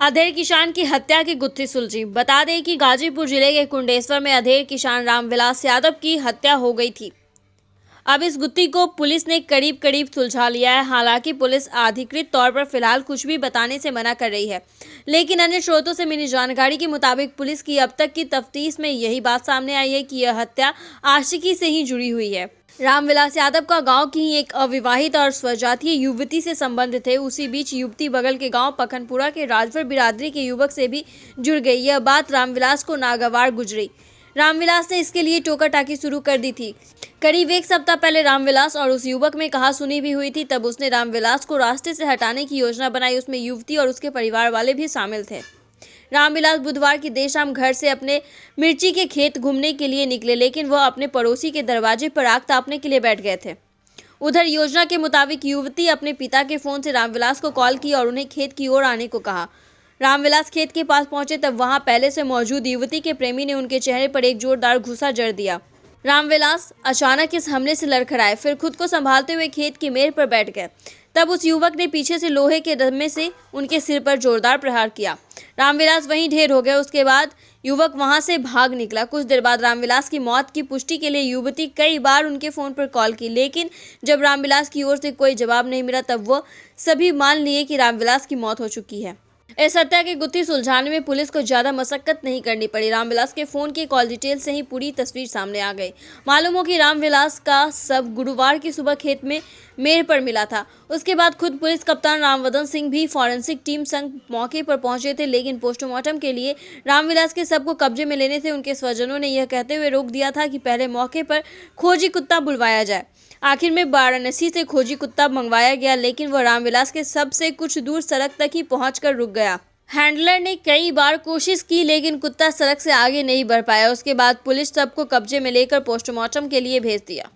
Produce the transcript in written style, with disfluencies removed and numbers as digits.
अधेड़ किसान की हत्या की गुत्थी सुलझी। बता दें कि गाजीपुर जिले के कुंडेश्वर में अधेड़ किसान रामविलास यादव की हत्या हो गई थी। अब इस गुत्थी को पुलिस ने करीब करीब सुलझा लिया है। हालांकि पुलिस अधिकृत तौर पर फिलहाल कुछ भी बताने से मना कर रही है, लेकिन अन्य स्रोतों से मिली जानकारी के मुताबिक पुलिस की अब तक की तफ्तीश में यही बात सामने आई है कि यह हत्या आशिकी से ही जुड़ी हुई है। रामविलास यादव का गांव की ही एक अविवाहित और स्वजातीय युवती से संबंध थे। उसी बीच युवती बगल के गांव पखनपुरा के राजभर बिरादरी के युवक से भी जुड़ गई। यह बात रामविलास को नागवार गुजरी। रामविलास ने इसके लिए टोका टाकी शुरू कर दी थी। करीब एक सप्ताह पहले रामविलास और उस युवक में कहासुनी भी हुई थी। तब उसने रामविलास को रास्ते से हटाने की योजना बनाई। उसमें युवती और उसके परिवार वाले भी शामिल थे। रामविलास बुधवार की देर शाम घर से अपने मिर्ची के खेत घूमने के लिए निकले, लेकिन वह अपने पड़ोसी के दरवाजे पर आग तापने के लिए बैठ गए थे। उधर योजना के मुताबिक युवती अपने पिता के फोन से रामविलास को कॉल की और उन्हें खेत की ओर आने को कहा। रामविलास खेत के पास पहुंचे तब वहां पहले से मौजूद युवती के प्रेमी ने उनके चेहरे पर एक जोरदार घूंसा जड़ दिया। रामविलास अचानक इस हमले से लड़खड़ाए, फिर खुद को संभालते हुए खेत की मेड़ पर बैठ गए। तब उस युवक ने पीछे से लोहे के डंडे से उनके सिर पर जोरदार प्रहार किया। रामविलास वहीं ढेर हो गए। उसके बाद युवक वहां से भाग निकला। कुछ देर बाद रामविलास की मौत की पुष्टि के लिए युवती कई बार उनके फोन पर कॉल की, लेकिन जब रामविलास की ओर से कोई जवाब नहीं मिला तब वो सभी मान लिए कि रामविलास की मौत हो चुकी है। इस हत्या की गुत्थी सुलझाने में पुलिस को ज्यादा मशक्कत नहीं करनी पड़ी। रामविलास के फोन के कॉल डिटेल से ही पूरी तस्वीर सामने आ गई। मालूम हो कि रामविलास का शव गुरुवार की सुबह खेत में मेड़ पर मिला था। उसके बाद खुद पुलिस कप्तान रामवदन सिंह भी फॉरेंसिक टीम संग मौके पर पहुंचे थे, लेकिन पोस्टमार्टम के लिए रामविलास के शव को कब्जे में लेने से उनके स्वजनों ने यह कहते हुए रोक दिया था कि पहले मौके पर खोजी कुत्ता बुलवाया जाए। आखिर में वाराणसी से खोजी कुत्ता मंगवाया गया, लेकिन वह रामविलास के शव से कुछ दूर सड़क तक ही पहुंचकर रुक गया। हैंडलर ने कई बार कोशिश की, लेकिन कुत्ता सड़क से आगे नहीं बढ़ पाया। उसके बाद पुलिस शव को कब्जे में लेकर पोस्टमार्टम के लिए भेज दिया।